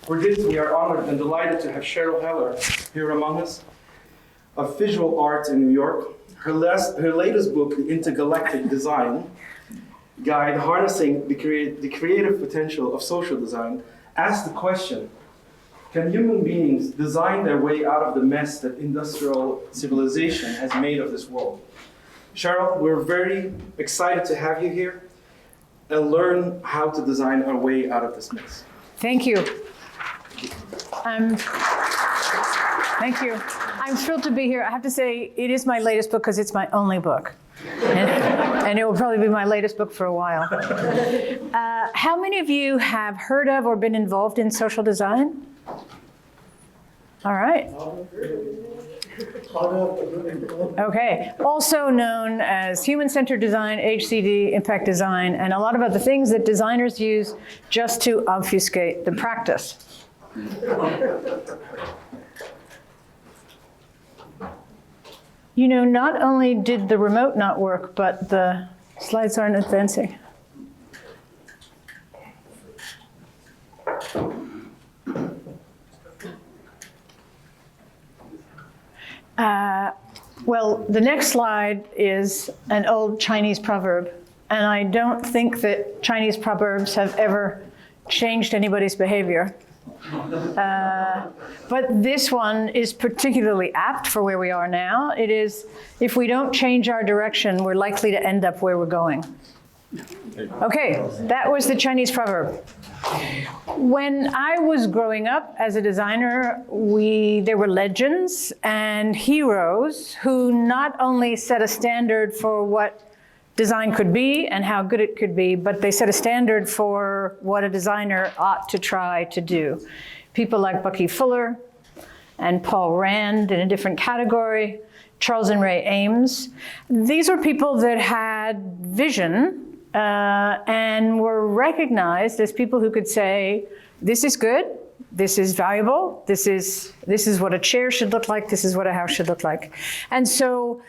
For this, we are honored and delighted to have Cheryl Heller here among us, of visual art in New York. Her latest book, The Intergalactic Design Guide, Harnessing the Creative Potential of Social Design, asks the question, can human beings design their way out of the mess that industrial civilization has made of this world? Cheryl, we're very excited to have you here and learn how to design our way out of this mess. Thank you. Thank you. I'm thrilled to be here. I have to say, it is my latest book because it's my only book. And it will probably be my latest book for a while. How many of you have heard of or been involved in social design? All right. Okay. Also known as human-centered design, HCD, impact design, and a lot of other things that designers use just to obfuscate the practice. You know, not only did the remote not work, but the slides aren't advancing. Well, the next slide is an old Chinese proverb, and I don't think that Chinese proverbs have ever changed anybody's behavior. But this one is particularly apt for where we are now. It is, if we don't change our direction, we're likely to end up where we're going. Okay, that was the Chinese proverb. When I was growing up as a designer, there were legends and heroes who not only set a standard for what design could be and how good it could be, but they set a standard for what a designer ought to try to do. People like Bucky Fuller and Paul Rand in a different category, Charles and Ray Ames. These were people that had vision and were recognized as people who could say, this is good, this is valuable, this is what a chair should look like, this is what a house should look like. And so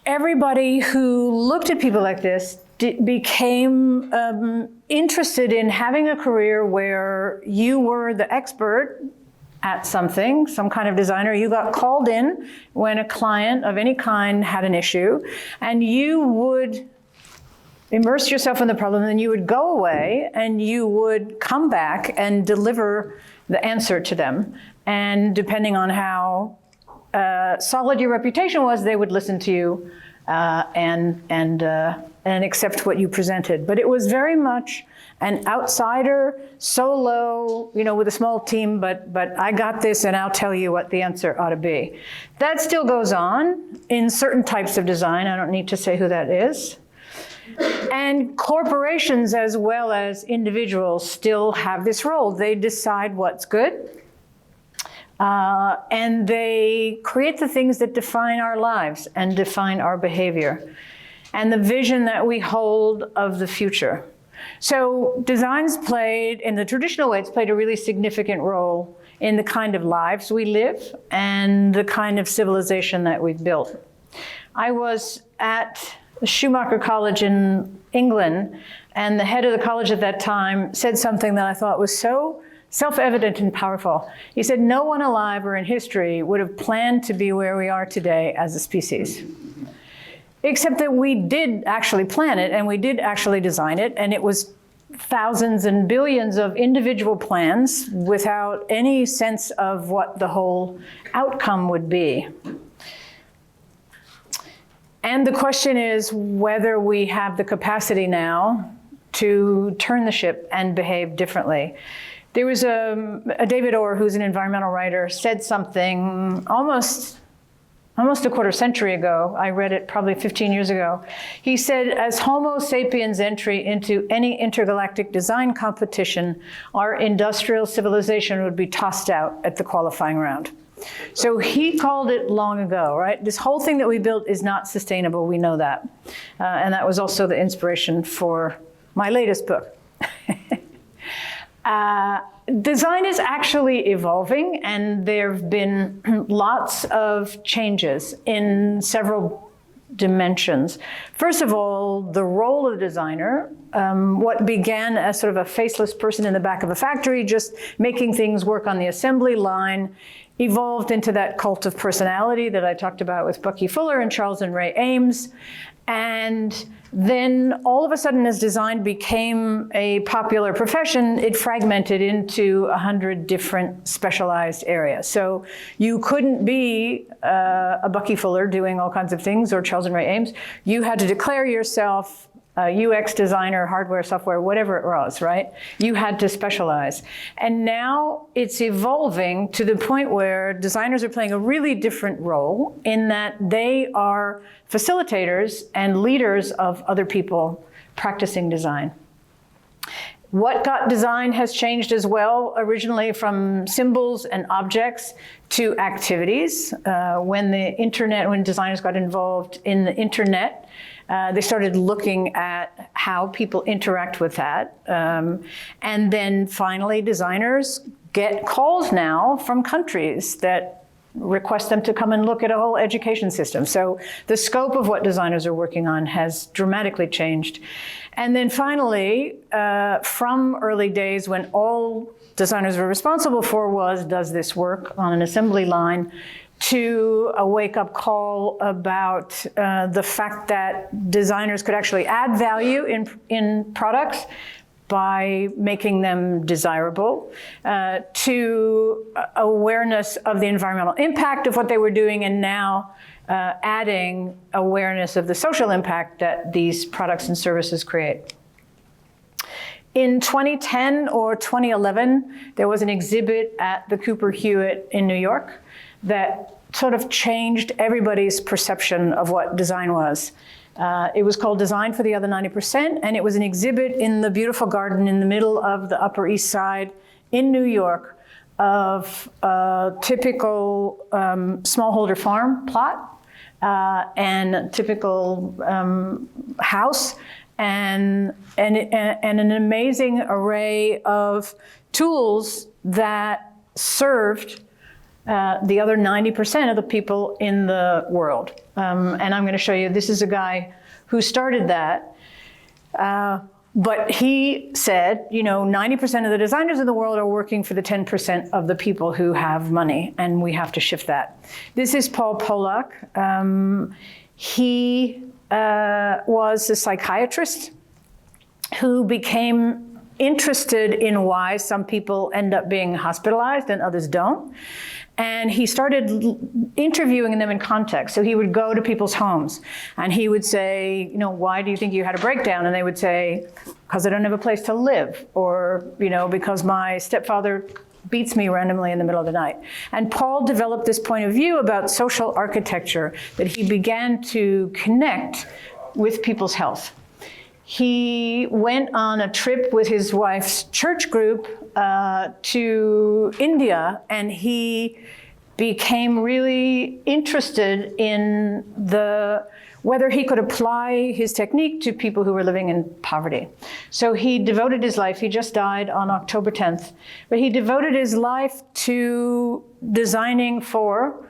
everybody who looked at people like this became interested in having a career where you were the expert at something, some kind of designer. You got called in when a client of any kind had an issue, and you would immerse yourself in the problem, and then you would go away and you would come back and deliver the answer to them. And depending on how solid your reputation was, they would listen to you and accept what you presented. But it was very much an outsider, solo, with a small team, but I got this and I'll tell you what the answer ought to be. That still goes on in certain types of design. I don't need to say who that is. And corporations as well as individuals still have this role. They decide what's good. And they create the things that define our lives and define our behavior and the vision that we hold of the future. So design's played, in the traditional way, it's played a really significant role in the kind of lives we live and the kind of civilization that we've built. I was at Schumacher College in England, and the head of the college at that time said something that I thought was so self-evident and powerful. He said, no one alive or in history would have planned to be where we are today as a species. Except that we did actually plan it, and we did actually design it, and it was thousands and billions of individual plans without any sense of what the whole outcome would be. And the question is whether we have the capacity now to turn the ship and behave differently. There was a David Orr, who's an environmental writer, said something almost a quarter century ago. I read it probably 15 years ago. He said, as Homo sapiens' entry into any intergalactic design competition, our industrial civilization would be tossed out at the qualifying round. So he called it long ago, right? This whole thing that we built is not sustainable, we know that. And that was also the inspiration for my latest book. Design is actually evolving, and there have been lots of changes in several dimensions. First of all, the role of the designer, what began as sort of a faceless person in the back of a factory, just making things work on the assembly line, evolved into that cult of personality that I talked about with Bucky Fuller and Charles and Ray Ames. And then all of a sudden, as design became a popular profession, it fragmented into 100 different specialized areas. So you couldn't be a Bucky Fuller doing all kinds of things, or Charles and Ray Ames. You had to declare yourself UX designer, hardware, software, whatever it was, right? You had to specialize. And now it's evolving to the point where designers are playing a really different role in that they are facilitators and leaders of other people practicing design. What got design has changed as well, originally from symbols and objects to activities. When designers got involved in the internet, they started looking at how people interact with that. And then finally, designers get calls now from countries that request them to come and look at a whole education system. So the scope of what designers are working on has dramatically changed. And then finally, from early days when all designers were responsible for was, does this work on an assembly line, to a wake-up call about the fact that designers could actually add value in products by making them desirable, to awareness of the environmental impact of what they were doing, and now adding awareness of the social impact that these products and services create. In 2010 or 2011, there was an exhibit at the Cooper Hewitt in New York that sort of changed everybody's perception of what design was. It was called Design for the Other 90%, and it was an exhibit in the beautiful garden in the middle of the Upper East Side in New York of a typical smallholder farm plot and a typical house, and an amazing array of tools that served the other 90% of the people in the world. And I'm going to show you, this is a guy who started that. But he said, 90% of the designers in the world are working for the 10% of the people who have money, and we have to shift that. This is Paul Polak. He was a psychiatrist who became interested in why some people end up being hospitalized and others don't. And he started interviewing them in context. So he would go to people's homes and he would say, why do you think you had a breakdown? And they would say, because I don't have a place to live, or, because my stepfather beats me randomly in the middle of the night. And Paul developed this point of view about social architecture that he began to connect with people's health. He went on a trip with his wife's church group to India, and he became really interested in whether he could apply his technique to people who were living in poverty. So he devoted his life, he just died on October 10th, but he devoted his life to designing for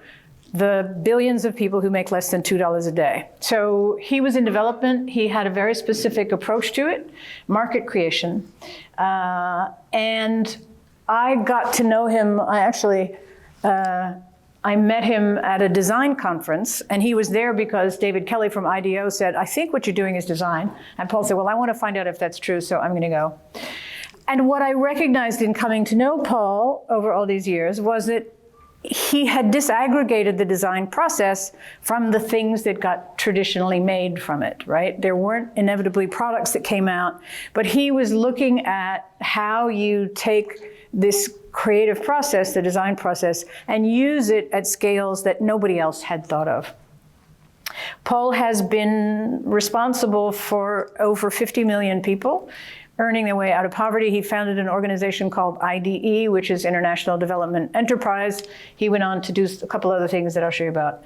the billions of people who make less than $2 a day. So he was in development. He had a very specific approach to it, market creation. And I got to know him. I met him at a design conference, and he was there because David Kelly from IDEO said, I think what you're doing is design. And Paul said, well, I want to find out if that's true, so I'm going to go. And what I recognized in coming to know Paul over all these years was that he had disaggregated the design process from the things that got traditionally made from it, right? There weren't inevitably products that came out, but he was looking at how you take this creative process, the design process, and use it at scales that nobody else had thought of. Paul has been responsible for over 50 million people earning their way out of poverty. He founded an organization called IDE, which is International Development Enterprise. He went on to do a couple other things that I'll show you about.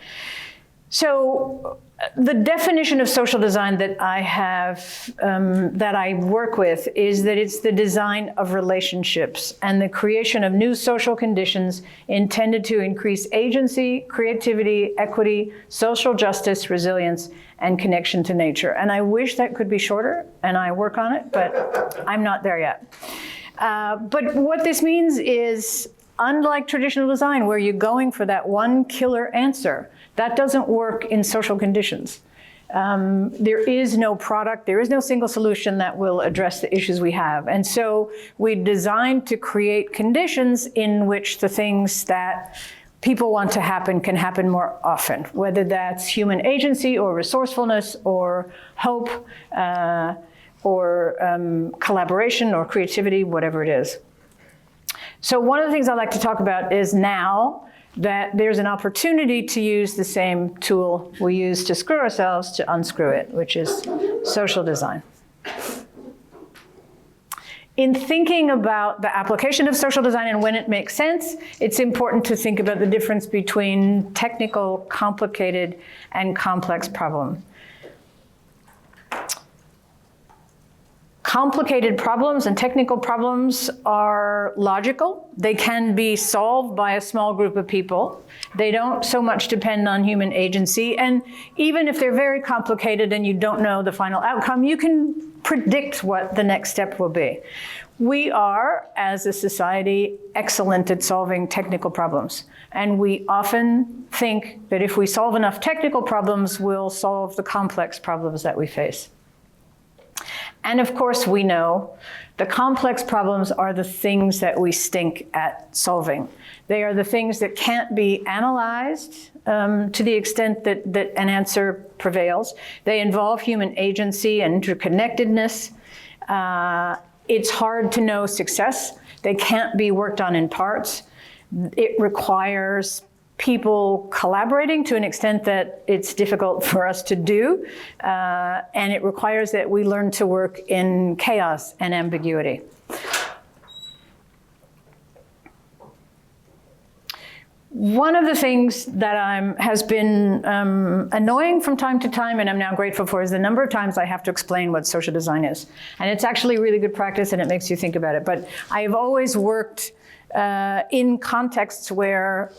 So the definition of social design that I have, that I work with, is that it's the design of relationships and the creation of new social conditions intended to increase agency, creativity, equity, social justice, resilience, and connection to nature. And I wish that could be shorter, and I work on it, but I'm not there yet. But what this means is, unlike traditional design, where you're going for that one killer answer, that doesn't work in social conditions. There is no product, there is no single solution that will address the issues we have. And so we designed to create conditions in which the things that people want to happen can happen more often, whether that's human agency or resourcefulness or hope or collaboration or creativity, whatever it is. So one of the things I like to talk about is now that there's an opportunity to use the same tool we use to screw ourselves to unscrew it, which is social design. In thinking about the application of social design and when it makes sense, it's important to think about the difference between technical, complicated, and complex problems. Complicated problems and technical problems are logical. They can be solved by a small group of people. They don't so much depend on human agency. And even if they're very complicated and you don't know the final outcome, you can predict what the next step will be. We are, as a society, excellent at solving technical problems. And we often think that if we solve enough technical problems, we'll solve the complex problems that we face. And of course, we know the complex problems are the things that we stink at solving. They are the things that can't be analyzed to the extent that an answer prevails. They involve human agency and interconnectedness. It's hard to know success. They can't be worked on in parts. It requires people collaborating to an extent that it's difficult for us to do, and it requires that we learn to work in chaos and ambiguity. One of the things that has been annoying from time to time, and I'm now grateful for, is the number of times I have to explain what social design is. And it's actually really good practice, and it makes you think about it. But I've always worked in contexts where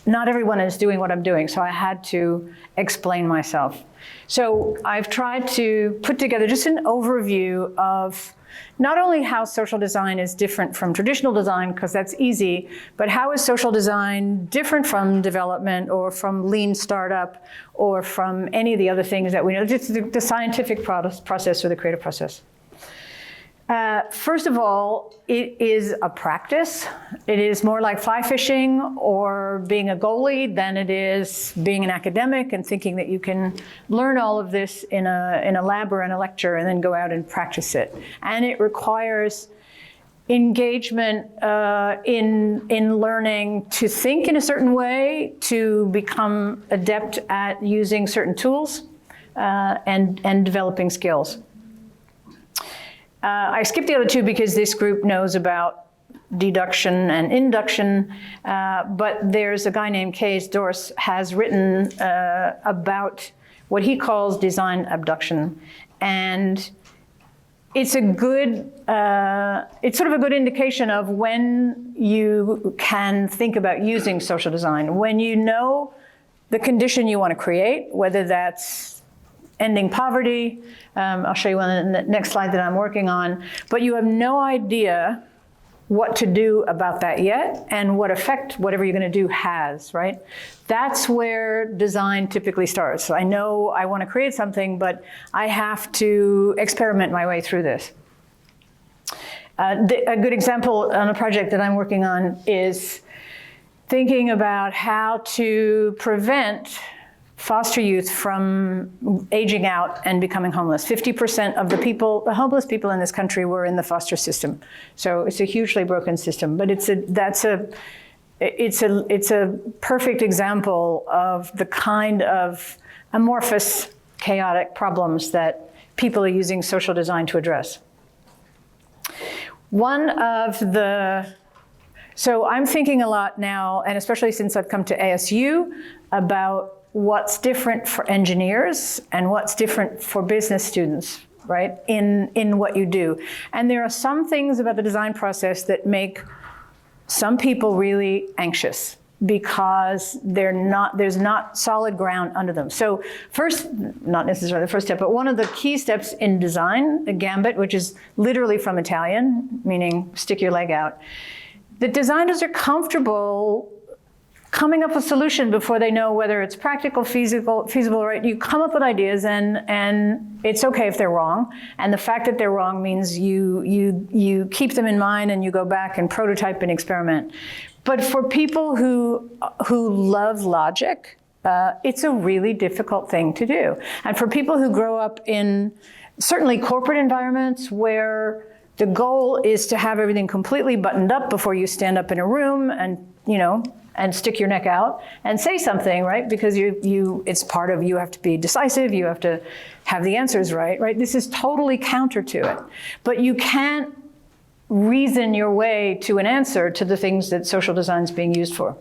not everyone is doing what I'm doing, so I had to explain myself. So I've tried to put together just an overview of not only how social design is different from traditional design, because that's easy, but how is social design different from development or from lean startup or from any of the other things that we know, just the scientific process or the creative process. First of all, it is a practice. It is more like fly fishing or being a goalie than it is being an academic and thinking that you can learn all of this in a lab or in a lecture and then go out and practice it. And it requires engagement in learning to think in a certain way, to become adept at using certain tools and developing skills. I skipped the other two because this group knows about deduction and induction, but there's a guy named Kees Dorst has written about what he calls design abduction. And it's a good, it's sort of a good indication of when you can think about using social design. When you know the condition you want to create, whether that's ending poverty. I'll show you on the next slide that I'm working on. But you have no idea what to do about that yet and what effect whatever you're going to do has, right? That's where design typically starts. I know I want to create something, but I have to experiment my way through this. A good example on a project that I'm working on is thinking about how to prevent foster youth from aging out and becoming homeless. 50% of the homeless people in this country were in the foster system. So it's a hugely broken system, but it's a perfect example of the kind of amorphous, chaotic problems that people are using social design to address. So I'm thinking a lot now, and especially since I've come to ASU, about what's different for engineers and what's different for business students, right, in what you do. And there are some things about the design process that make some people really anxious because there's not solid ground under them. So first, not necessarily the first step, but one of the key steps in design, the Gambit, which is literally from Italian, meaning stick your leg out, the designers are comfortable coming up with a solution before they know whether it's practical, feasible, right? You come up with ideas and it's okay if they're wrong. And the fact that they're wrong means you keep them in mind and you go back and prototype and experiment. But for people who love logic, it's a really difficult thing to do. And for people who grow up in certainly corporate environments where the goal is to have everything completely buttoned up before you stand up in a room and, and stick your neck out and say something, right? Because it's part of, you have to be decisive, you have to have the answers right? This is totally counter to it. But you can't reason your way to an answer to the things that social design is being used for.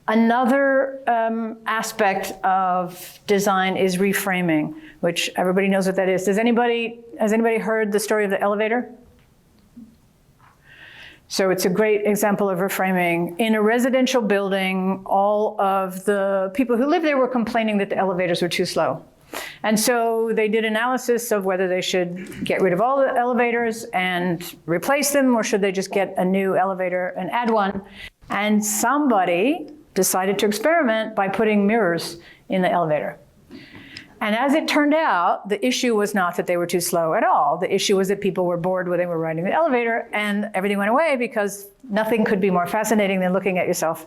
Another aspect of design is reframing, which everybody knows what that is. Has anybody heard the story of the elevator? So it's a great example of reframing. In a residential building, all of the people who lived there were complaining that the elevators were too slow. And so they did analysis of whether they should get rid of all the elevators and replace them, or should they just get a new elevator and add one. And somebody decided to experiment by putting mirrors in the elevator. And as it turned out, the issue was not that they were too slow at all. The issue was that people were bored when they were riding the elevator, and everything went away because nothing could be more fascinating than looking at yourself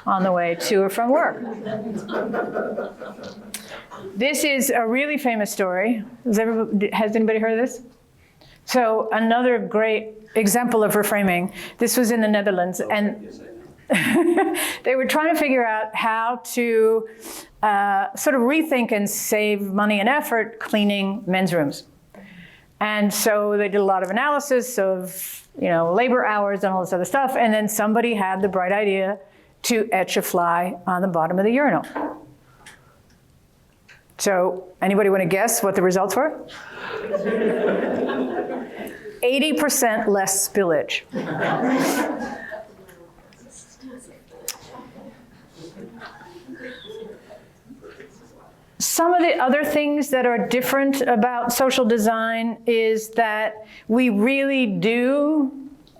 on the way to or from work. This is a really famous story. Has anybody heard of this? So another great example of reframing. This was in the Netherlands, and they were trying to figure out how to sort of rethink and save money and effort cleaning men's rooms. And so they did a lot of analysis of, labor hours and all this other stuff, and then somebody had the bright idea to etch a fly on the bottom of the urinal. So anybody want to guess what the results were? 80% less spillage. Some of the other things that are different about social design is that we really do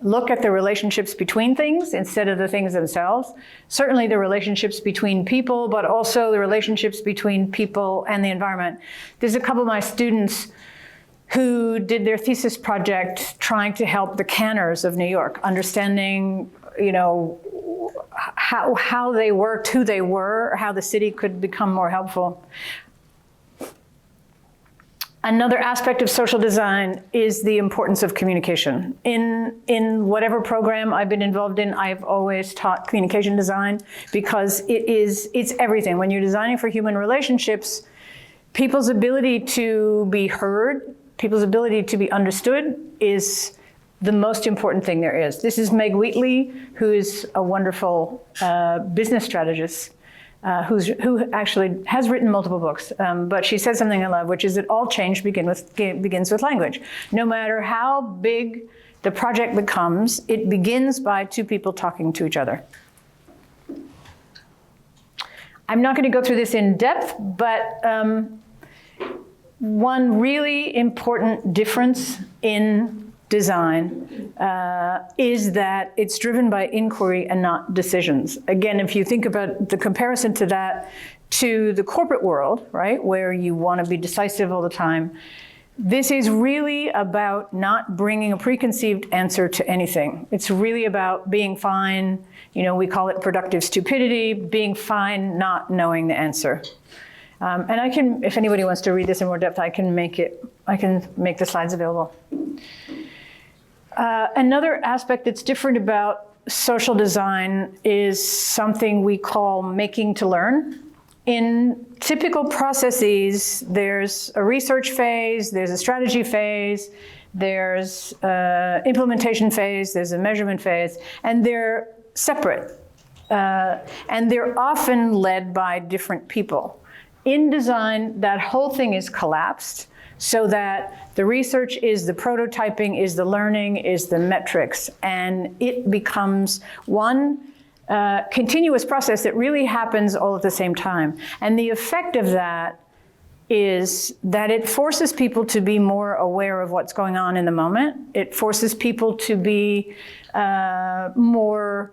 look at the relationships between things instead of the things themselves. Certainly the relationships between people, but also the relationships between people and the environment. There's a couple of my students who did their thesis project trying to help the canners of New York, understanding, how they worked, who they were, how the city could become more helpful. Another aspect of social design is the importance of communication. In whatever program I've been involved in, I've always taught communication design because it's everything. When you're designing for human relationships, people's ability to be heard, people's ability to be understood is the most important thing there is. This is Meg Wheatley, who is a wonderful business strategist, who actually has written multiple books, but she said something I love, which is that all change begins with language. No matter how big the project becomes, it begins by two people talking to each other. I'm not going to go through this in depth, but one really important difference in design is that it's driven by inquiry and not decisions. Again, if you think about the comparison to that to the corporate world, right, where you want to be decisive all the time, this is really about not bringing a preconceived answer to anything. It's really about being fine, we call it productive stupidity, being fine not knowing the answer. And I can, if anybody wants to read this in more depth, I can make the slides available. Another aspect that's different about social design is something we call making to learn. In typical processes, there's a research phase, there's a strategy phase, there's an implementation phase, there's a measurement phase, and they're separate. And they're often led by different people. In design, that whole thing is collapsed so that the research is the prototyping, is the learning, is the metrics, and it becomes one continuous process that really happens all at the same time. And the effect of that is that it forces people to be more aware of what's going on in the moment. It forces people to be to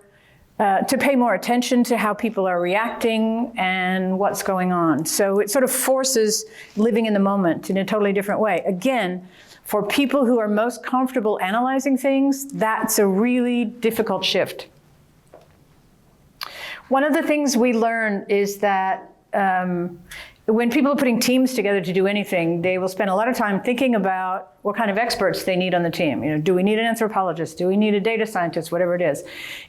pay more attention to how people are reacting and what's going on. So it sort of forces living in the moment in a totally different way. Again, for people who are most comfortable analyzing things, that's a really difficult shift. One of the things we learn is that when people are putting teams together to do anything, they will spend a lot of time thinking about what kind of experts they need on the team. You know, do we need an anthropologist? Do we need a data scientist? Whatever it is.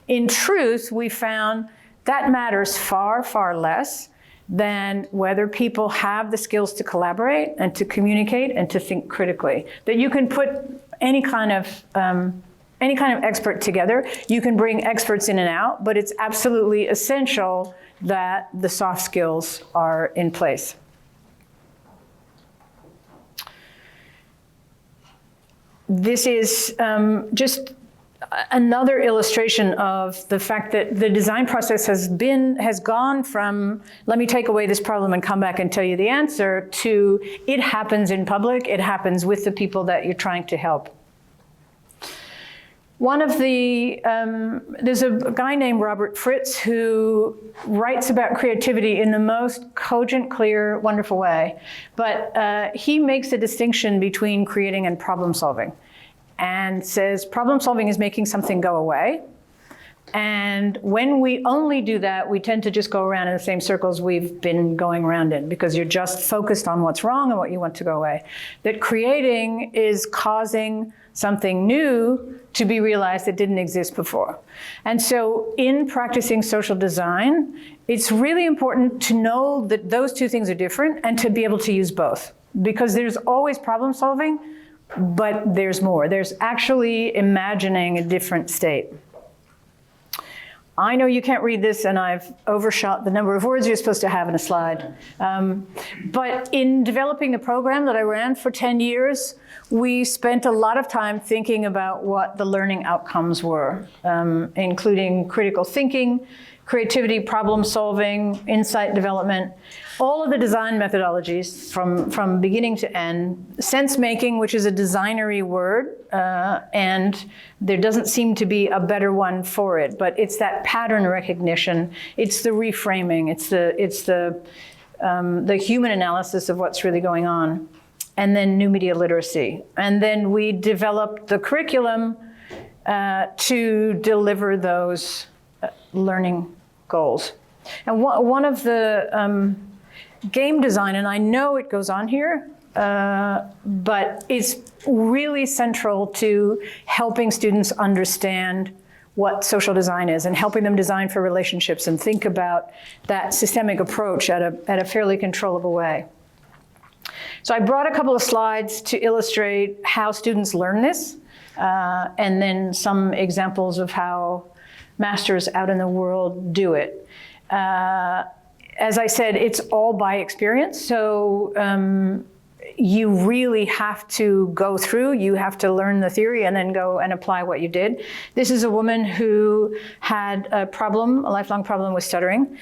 In truth, we found that matters far, far less than whether people have the skills to collaborate and to communicate and to think critically. That you can put any kind of expert together. You can bring experts in and out, but it's absolutely essential that the soft skills are in place. This is just another illustration of the fact that the design process has gone from, let me take away this problem and come back and tell you the answer, to it happens in public, it happens with the people that you're trying to help. One of the, there's a guy named Robert Fritz who writes about creativity in the most cogent, clear, wonderful way. But he makes a distinction between creating and problem solving and says problem solving is making something go away. And when we only do that, we tend to just go around in the same circles we've been going around in because you're just focused on what's wrong and what you want to go away. That creating is causing something new to be realized that didn't exist before. And so in practicing social design, it's really important to know that those two things are different and to be able to use both. Because there's always problem solving, but there's more. There's actually imagining a different state. I know you can't read this, and I've overshot the number of words you're supposed to have in a slide. But in developing the program that I ran for 10 years, we spent a lot of time thinking about what the learning outcomes were, including critical thinking, creativity, problem solving, insight development, all of the design methodologies from beginning to end. Sense making, which is a designery word, and there doesn't seem to be a better one for it, but it's that pattern recognition, it's the reframing, it's the human analysis of what's really going on, and then new media literacy. And then we developed the curriculum to deliver those learning goals. And one of the game design, and I know it goes on here, but it's really central to helping students understand what social design is and helping them design for relationships and think about that systemic approach at a fairly controllable way. So I brought a couple of slides to illustrate how students learn this, and then some examples of how masters out in the world do it. As I said, it's all by experience, so you really have to go through, you have to learn the theory and then go and apply what you did. This is a woman who had a lifelong problem with stuttering.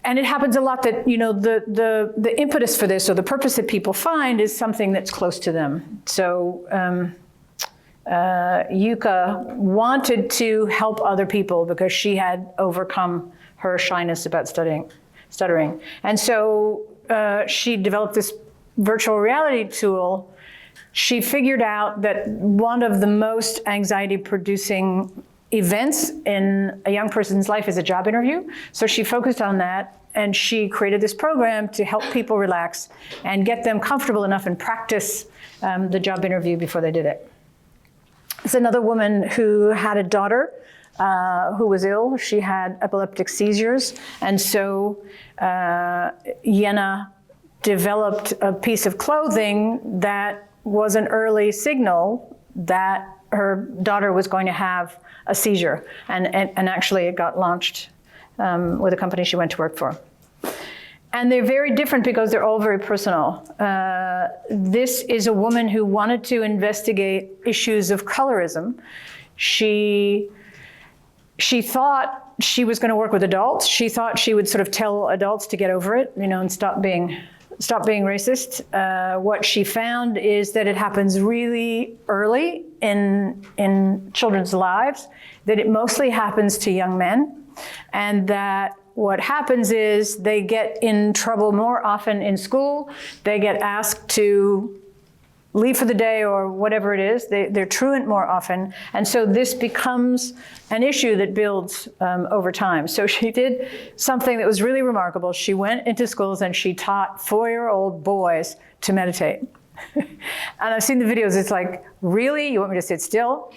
And it happens a lot that, you know, the impetus for this or the purpose that people find is something that's close to them. So Yuka wanted to help other people because she had overcome her shyness about stuttering. And so she developed this virtual reality tool. She figured out that one of the most anxiety-producing events in a young person's life is a job interview. So she focused on that, and she created this program to help people relax and get them comfortable enough and practice the job interview before they did it. There's another woman who had a daughter who was ill. She had epileptic seizures, and so Yenna developed a piece of clothing that was an early signal that her daughter was going to have a seizure, and actually it got launched with a company she went to work for. And they're very different because they're all very personal. This is a woman who wanted to investigate issues of colorism. She thought she was going to work with adults. She thought she would sort of tell adults to get over it, and stop being racist. What she found is that it happens really early in children's lives, that it mostly happens to young men, and that what happens is they get in trouble more often in school. They get asked to leave for the day or whatever it is. They're truant more often. And so this becomes an issue that builds over time. So she did something that was really remarkable. She went into schools and she taught 4-year-old boys to meditate. And I've seen the videos. It's like, really? You want me to sit still?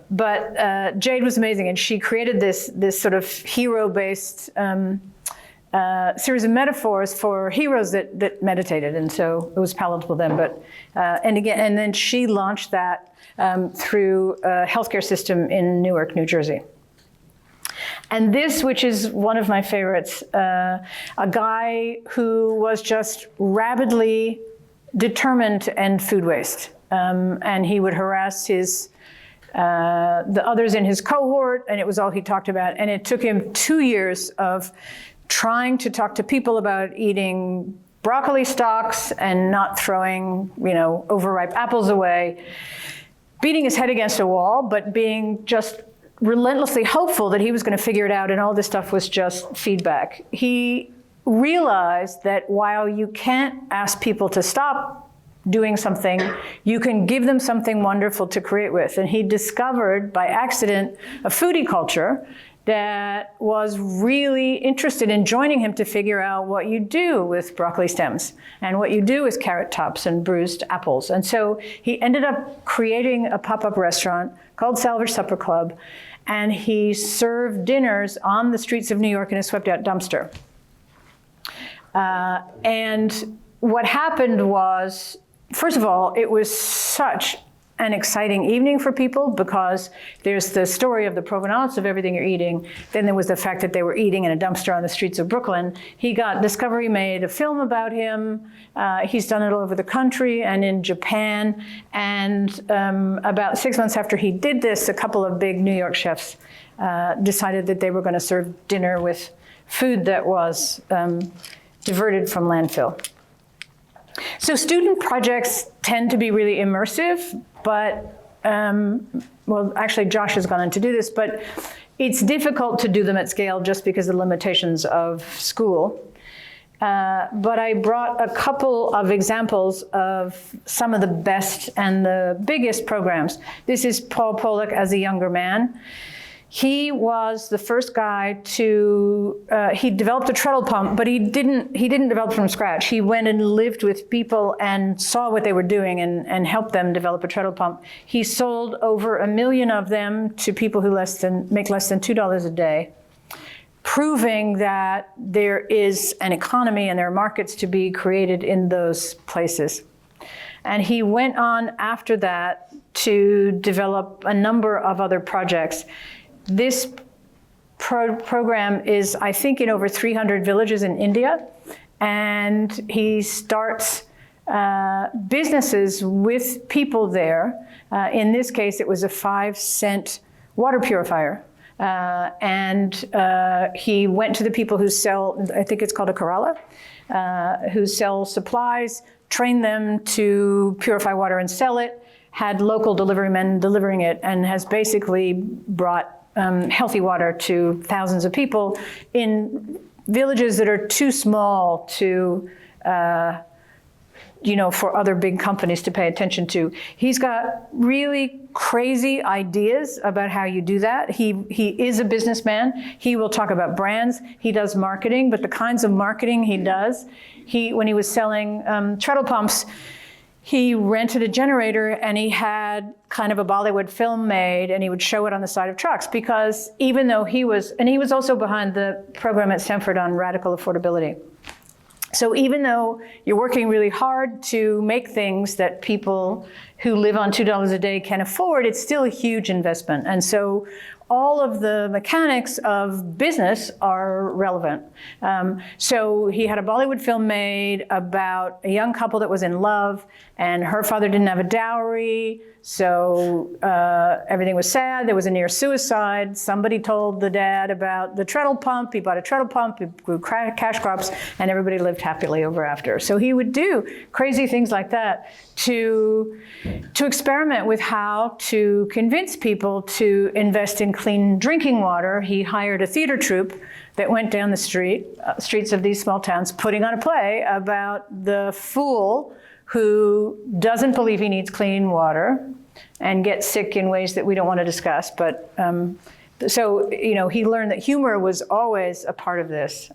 But Jade was amazing, and she created this sort of hero-based series of metaphors for heroes that meditated, and so it was palatable then. But and then she launched that through a healthcare system in Newark, New Jersey. And this, which is one of my favorites, a guy who was just rabidly determined to end food waste. And he would harass the others in his cohort, and it was all he talked about. And it took him 2 years of trying to talk to people about eating broccoli stalks and not throwing, overripe apples away, beating his head against a wall, but being just relentlessly hopeful that he was going to figure it out, and all this stuff was just feedback. He realized that while you can't ask people to stop doing something, you can give them something wonderful to create with. And he discovered by accident a foodie culture that was really interested in joining him to figure out what you do with broccoli stems and what you do with carrot tops and bruised apples. And so he ended up creating a pop-up restaurant called Salvage Supper Club, and he served dinners on the streets of New York in a swept-out dumpster. And what happened was, first of all, it was such an exciting evening for people because there's the story of the provenance of everything you're eating. Then there was the fact that they were eating in a dumpster on the streets of Brooklyn. Discovery made a film about him. He's done it all over the country and in Japan. And about 6 months after he did this, a couple of big New York chefs decided that they were going to serve dinner with food that was diverted from landfill. So student projects tend to be really immersive, but, actually Josh has gone on to do this, but it's difficult to do them at scale just because of the limitations of school. But I brought a couple of examples of some of the best and the biggest programs. This is Paul Pollack as a younger man. He was the first guy he developed a treadle pump, but he didn't develop from scratch. He went and lived with people and saw what they were doing and helped them develop a treadle pump. He sold over 1 million of them to people who make less than $2 a day, proving that there is an economy and there are markets to be created in those places. And he went on after that to develop a number of other projects. This program is, I think, in over 300 villages in India, and he starts businesses with people there. In this case, it was a 5-cent water purifier. And he went to the people who sell, I think it's called a Kerala, who sell supplies, trained them to purify water and sell it, had local delivery men delivering it, and has basically brought healthy water to thousands of people in villages that are too small to, for other big companies to pay attention to. He's got really crazy ideas about how you do that. He is a businessman. He will talk about brands. He does marketing, but the kinds of marketing he does, when he was selling treadle pumps, he rented a generator and he had kind of a Bollywood film made, and he would show it on the side of trucks, because even though he was also behind the program at Stanford on radical affordability. So even though you're working really hard to make things that people who live on $2 a day can afford, it's still a huge investment. And so all of the mechanics of business are relevant. So he had a Bollywood film made about a young couple that was in love, and her father didn't have a dowry, so everything was sad. There was a near suicide. Somebody told the dad about the treadle pump. He bought a treadle pump, he grew cash crops, and everybody lived happily ever after. So he would do crazy things like that to experiment with how to convince people to invest in clean drinking water. He hired a theater troupe that went down the streets of these small towns, putting on a play about the fool who doesn't believe he needs clean water and gets sick in ways that we don't want to discuss. But so, you know, he learned that humor was always a part of this,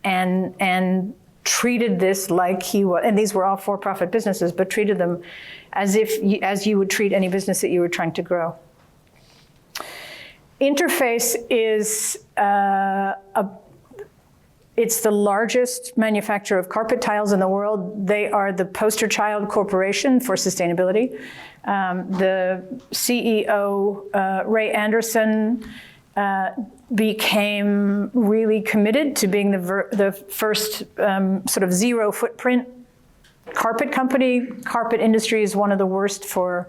and treated this like he was, and these were all for-profit businesses, but treated them as you would treat any business that you were trying to grow. Interface is it's the largest manufacturer of carpet tiles in the world. They are the poster child corporation for sustainability. The CEO, Ray Anderson, became really committed to being the first sort of zero footprint carpet company. Carpet industry is one of the worst for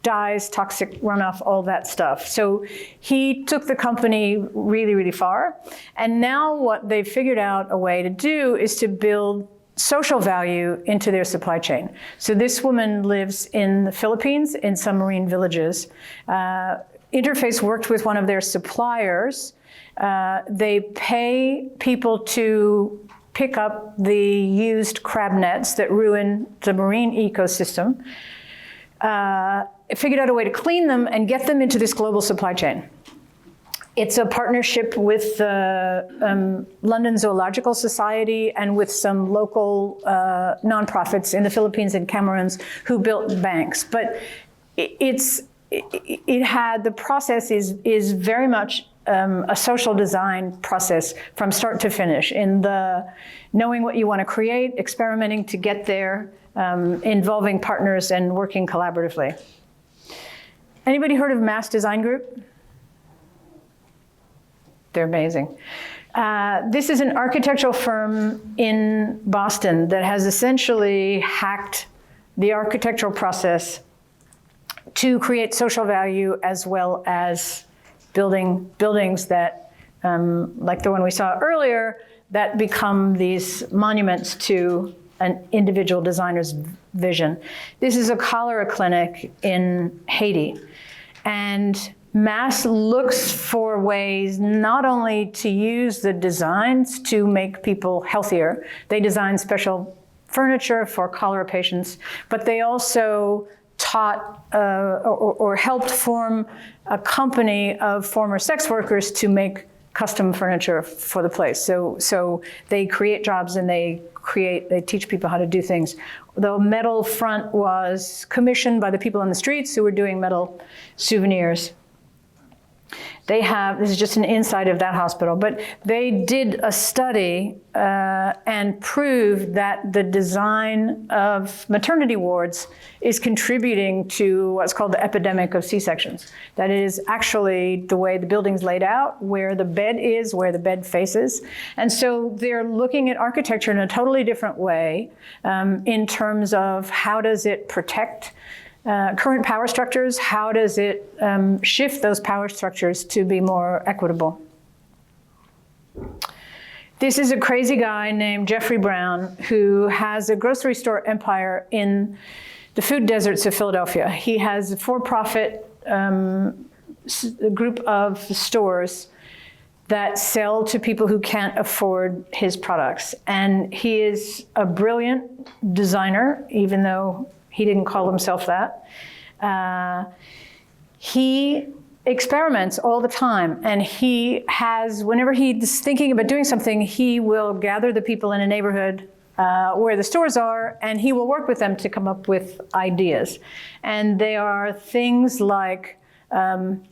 dyes, toxic runoff, all that stuff. So he took the company really, really far. And now what they've figured out a way to do is to build social value into their supply chain. So this woman lives in the Philippines in some marine villages. Interface worked with one of their suppliers. They pay people to pick up the used crab nets that ruin the marine ecosystem, figured out a way to clean them and get them into this global supply chain. It's a partnership with the London Zoological Society and with some local nonprofits in the Philippines and Cameroons who built banks. But the process is very much a social design process from start to finish, in the knowing what you want to create, experimenting to get there, involving partners and working collaboratively. Anybody heard of Mass Design Group? They're amazing. This is an architectural firm in Boston that has essentially hacked the architectural process to create social value as well as building buildings that, like the one we saw earlier, that become these monuments to an individual designer's vision. This is a cholera clinic in Haiti. And Mass looks for ways not only to use the designs to make people healthier. They design special furniture for cholera patients, but they also taught or helped form a company of former sex workers to make custom furniture for the place. So they create jobs and they teach people how to do things. The metal front was commissioned by the people on the streets who were doing metal souvenirs. This is just an inside of that hospital, but they did a study and proved that the design of maternity wards is contributing to what's called the epidemic of C-sections. That is actually the way the building's laid out, where the bed is, where the bed faces. And so they're looking at architecture in a totally different way in terms of how does it protect current power structures, how does it shift those power structures to be more equitable. This is a crazy guy named Jeffrey Brown who has a grocery store empire in the food deserts of Philadelphia. He has a for-profit group of stores that sell to people who can't afford his products. And he is a brilliant designer, even though he didn't call himself that. He experiments all the time, and he has, whenever he's thinking about doing something, he will gather the people in a neighborhood where the stores are, and he will work with them to come up with ideas. And they are things like, can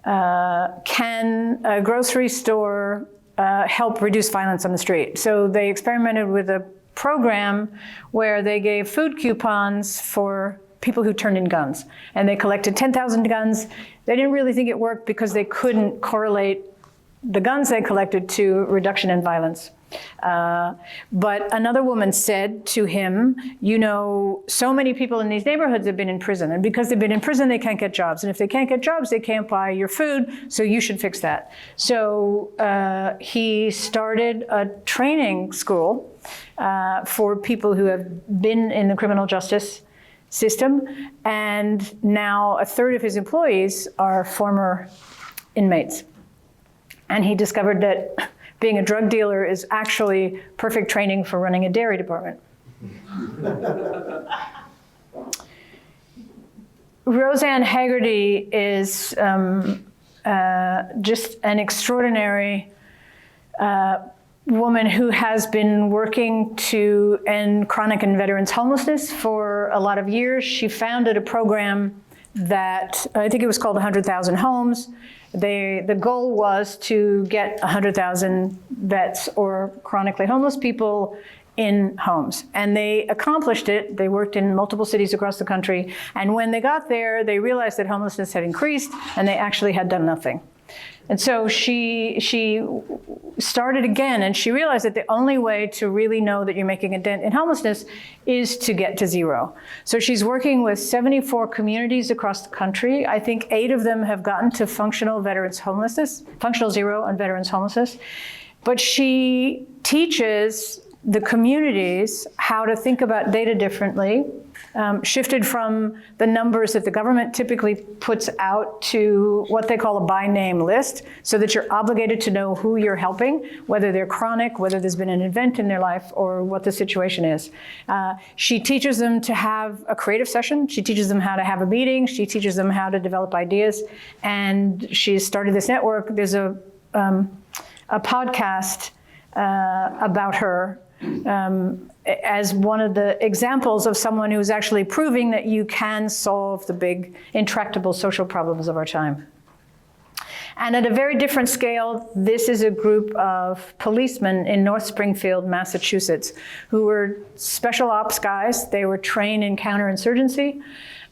a grocery store help reduce violence on the street? So they experimented with a program where they gave food coupons for people who turned in guns. And they collected 10,000 guns. They didn't really think it worked because they couldn't correlate the guns they collected to reduction in violence. But another woman said to him, you know, so many people in these neighborhoods have been in prison, and because they've been in prison, they can't get jobs. And if they can't get jobs, they can't buy your food, so you should fix that. So he started a training school for people who have been in the criminal justice system, and now a third of his employees are former inmates. And he discovered that being a drug dealer is actually perfect training for running a dairy department. Roseanne Haggerty is just an extraordinary woman who has been working to end chronic and veterans homelessness for a lot of years. She founded a program that, I think it was called 100,000 Homes. The goal was to get 100,000 vets or chronically homeless people in homes. And they accomplished it. They worked in multiple cities across the country. And when they got there, they realized that homelessness had increased and they actually had done nothing. And so she started again, and she realized that the only way to really know that you're making a dent in homelessness is to get to zero. So she's working with 74 communities across the country. I think 8 of them have gotten to functional zero on veterans homelessness. But she teaches the communities how to think about data differently, shifted from the numbers that the government typically puts out to what they call a by name list, so that you're obligated to know who you're helping, whether they're chronic, whether there's been an event in their life, or what the situation is. She teaches them to have a creative session. She teaches them how to have a meeting. She teaches them how to develop ideas. And she's started this network. There's a podcast about her, as one of the examples of someone who's actually proving that you can solve the big intractable social problems of our time. And at a very different scale, this is a group of policemen in North Springfield, Massachusetts, who were special ops guys. They were trained in counterinsurgency.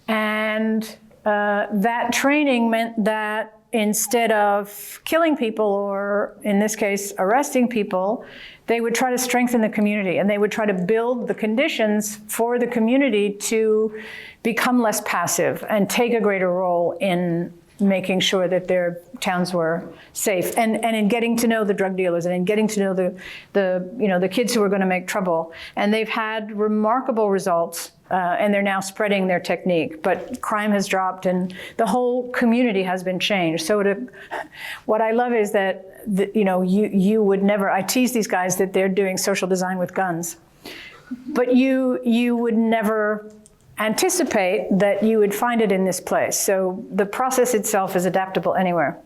And that training meant that instead of killing people, or in this case, arresting people, they would try to strengthen the community, and they would try to build the conditions for the community to become less passive and take a greater role in making sure that their towns were safe, and in getting to know the drug dealers, and in getting to know the kids who were going to make trouble. And they've had remarkable results, and they're now spreading their technique. But crime has dropped, and the whole community has been changed. So what I love is that you would never. I tease these guys that they're doing social design with guns, but you would never anticipate that you would find it in this place. So the process itself is adaptable anywhere.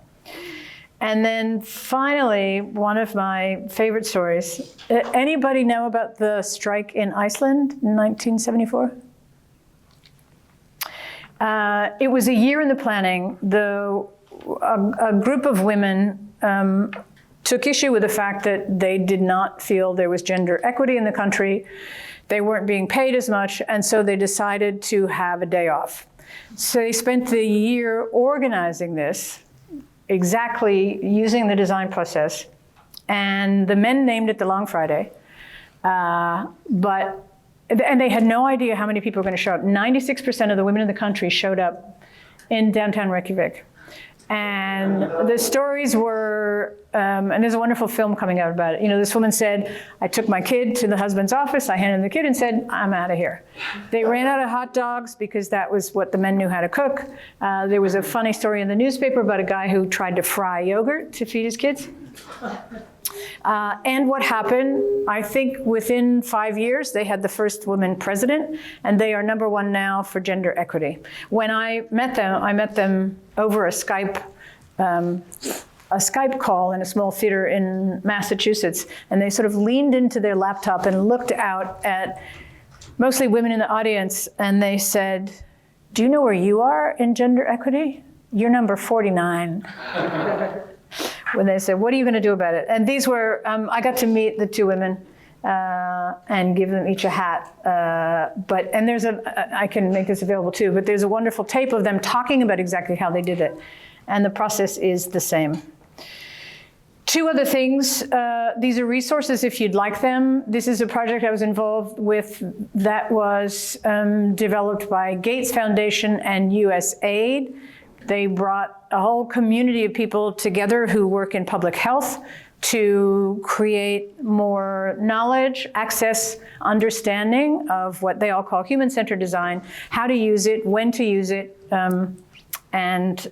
And then finally, one of my favorite stories. Anybody know about the strike in Iceland in 1974? It was a year in the planning. A group of women took issue with the fact that they did not feel there was gender equity in the country. They weren't being paid as much, and so they decided to have a day off. So they spent the year organizing this, exactly using the design process, and the men named it the Long Friday, and they had no idea how many people were going to show up. 96% of the women in the country showed up in downtown Reykjavik. And the stories were, and there's a wonderful film coming out about it. This woman said, I took my kid to the husband's office, I handed him the kid and said, I'm out of here. They ran out of hot dogs because that was what the men knew how to cook. There was a funny story in the newspaper about a guy who tried to fry yogurt to feed his kids. And what happened, I think within 5 years, they had the first woman president, and they are #1 now for gender equity. When I met them over a Skype call in a small theater in Massachusetts, and they sort of leaned into their laptop and looked out at mostly women in the audience, and they said, do you know where you are in gender equity? You're number 49. When they said, what are you going to do about it? And these were, I got to meet the 2 women, and give them each a hat. And there's I can make this available too, but there's a wonderful tape of them talking about exactly how they did it. And the process is the same. Two other things. These are resources if you'd like them. This is a project I was involved with that was developed by Gates Foundation and USAID. They brought a whole community of people together who work in public health to create more knowledge, access, understanding of what they all call human-centered design, how to use it, when to use it, and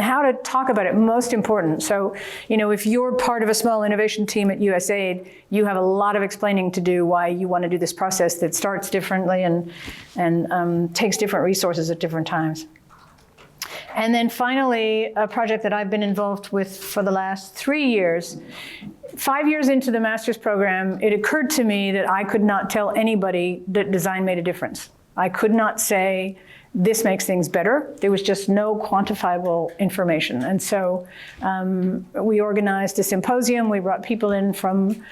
how to talk about it, most important. So, if you're part of a small innovation team at USAID, you have a lot of explaining to do why you want to do this process that starts differently and takes different resources at different times. And then finally, a project that I've been involved with for the last 3 years. 5 years into the master's program, it occurred to me that I could not tell anybody that design made a difference. I could not say, this makes things better. There was just no quantifiable information. And so we organized a symposium. We brought people in from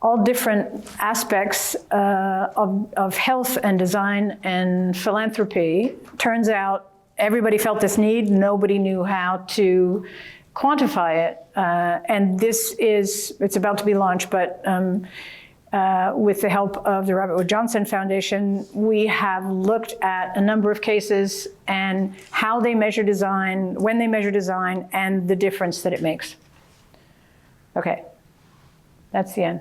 all different aspects of health and design and philanthropy. Turns out everybody felt this need. Nobody knew how to quantify it. And it's about to be launched, but with the help of the Robert Wood Johnson Foundation, we have looked at a number of cases and how they measure design, when they measure design, and the difference that it makes. Okay, that's the end.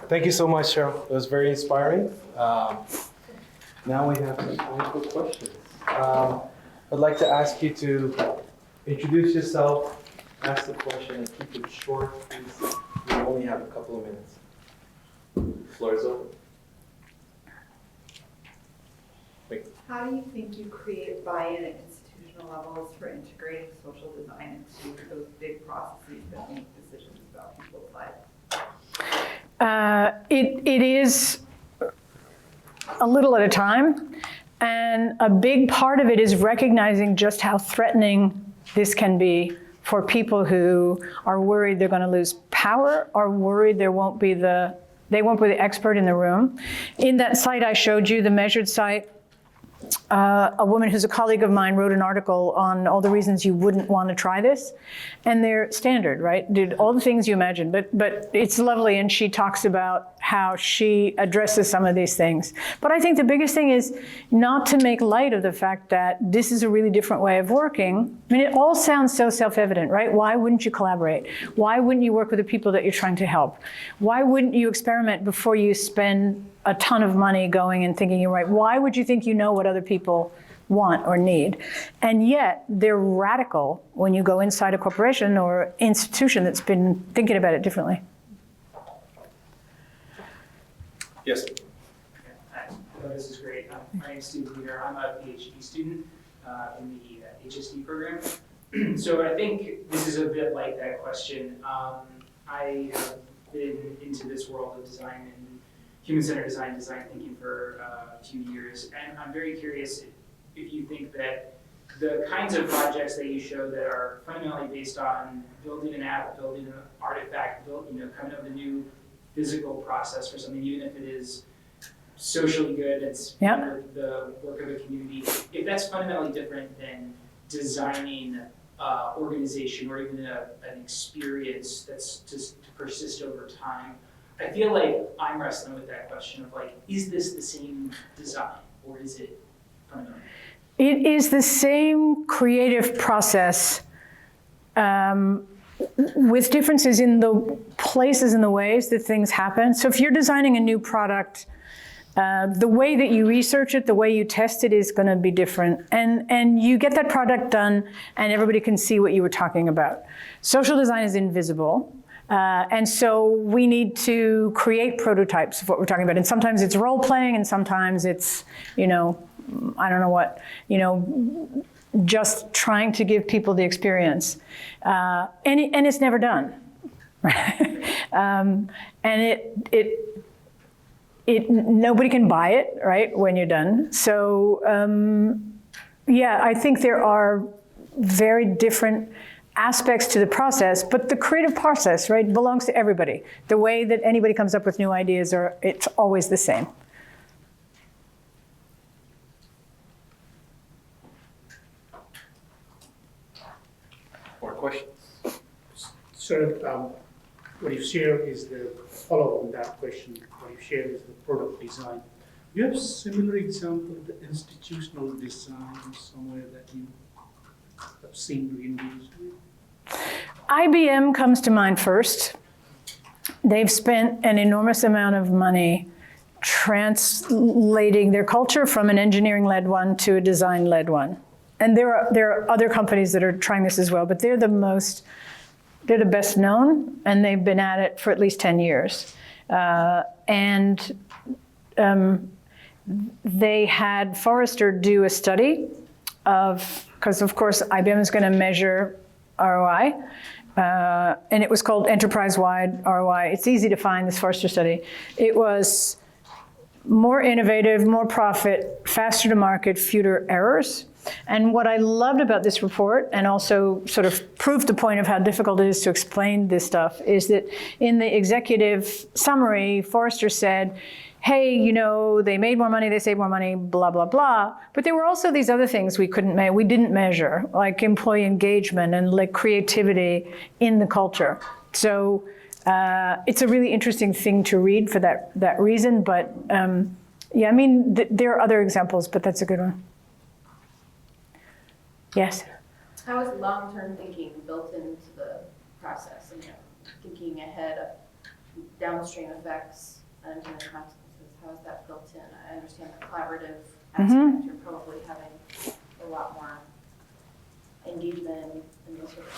Thank you so much, Cheryl. It was very inspiring. Now we have time for questions. I'd like to ask you to introduce yourself, ask the question, and keep it short, please. We only have a couple of minutes. The floor is open. Wait. How do you think you create buy-in at institutional levels for integrating social design into those big processes that make decisions about people's lives? It is a little at a time. And a big part of it is recognizing just how threatening this can be for people who are worried they're going to lose power, or worried they won't be the expert in the room. In that site I showed you, the measured site, a woman who's a colleague of mine wrote an article on all the reasons you wouldn't want to try this. And they're standard, right? Did all the things you imagine, but it's lovely, and she talks about how she addresses some of these things. But I think the biggest thing is not to make light of the fact that this is a really different way of working. I mean, it all sounds so self-evident, right? Why wouldn't you collaborate? Why wouldn't you work with the people that you're trying to help? Why wouldn't you experiment before you spend a ton of money going and thinking you're right? Why would you think you know what other people want or need? And yet they're radical when you go inside a corporation or institution that's been thinking about it differently. Yes. This is great. My name is Steve Leader. I'm a PhD student in the HSD program. So I think this is a bit like that question. I have been into this world of design and human-centered design thinking for a few years, and I'm very curious if you think that the kinds of projects that you show that are fundamentally based on building an app, building an artifact, coming up with a new physical process for something, even if it is socially good, it's the work of a community, if that's fundamentally different than designing organization or even an experience that's just to persist over time. I feel like I'm wrestling with that question of like, is this the same design or is it fundamental? It is the same creative process with differences in the places and the ways that things happen. So if you're designing a new product, the way that you research it, the way you test it is going to be different. And you get that product done and everybody can see what you were talking about. Social design is invisible. And so we need to create prototypes of what we're talking about. And sometimes it's role playing and sometimes it's, I don't know what, just trying to give people the experience. And it's never done. And nobody can buy it, right, when you're done. So, I think there are very different aspects to the process, but the creative process, right, belongs to everybody. The way that anybody comes up with new ideas, it's always the same. More questions? So what you share is the follow-up on that question. What you share is the product design. Do you have similar example of the institutional design somewhere that you have seen being used with? IBM comes to mind first. They've spent an enormous amount of money translating their culture from an engineering-led one to a design-led one. And there are other companies that are trying this as well, but they're the best known, and they've been at it for at least 10 years. They had Forrester do a study because of course IBM is going to measure ROI, and it was called enterprise-wide ROI. It's easy to find, this Forrester study. It was more innovative, more profit, faster to market, fewer errors. And what I loved about this report, and also sort of proved the point of how difficult it is to explain this stuff, is that in the executive summary, Forrester said, hey, you know, they made more money, they saved more money, blah, blah, blah. But there were also these other things we didn't measure, like employee engagement and like creativity in the culture. So it's a really interesting thing to read for that reason. But yeah, I mean, there are other examples, but that's a good one. Yes? How is long-term thinking built into the process? And, thinking ahead of downstream effects and unintended consequences, how is that built in? I understand the collaborative aspect. You're probably having a lot more engagement in those sort of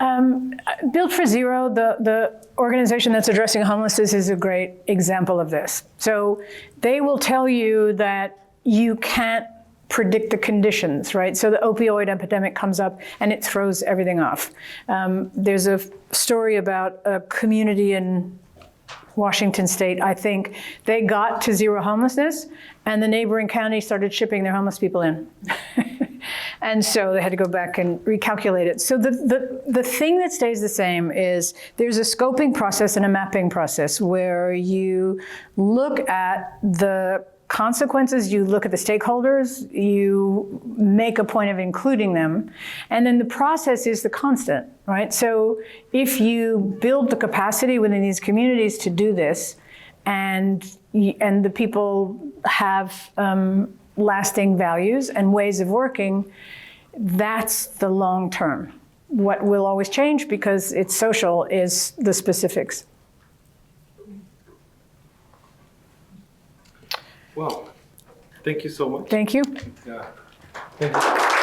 tools. Build for Zero, the organization that's addressing homelessness, is a great example of this. So they will tell you that you can't predict the conditions, right? So the opioid epidemic comes up and it throws everything off. There's a story about a community in Washington State, I think. They got to zero homelessness and the neighboring county started shipping their homeless people in. And so they had to go back and recalculate it. So the thing that stays the same is there's a scoping process and a mapping process where you look at the consequences, you look at the stakeholders, you make a point of including them, and then the process is the constant, right? So if you build the capacity within these communities to do this, and the people have lasting values and ways of working, that's the long term. What will always change, because it's social, is the specifics. Well, thank you so much. Thank you. Yeah. Thank you.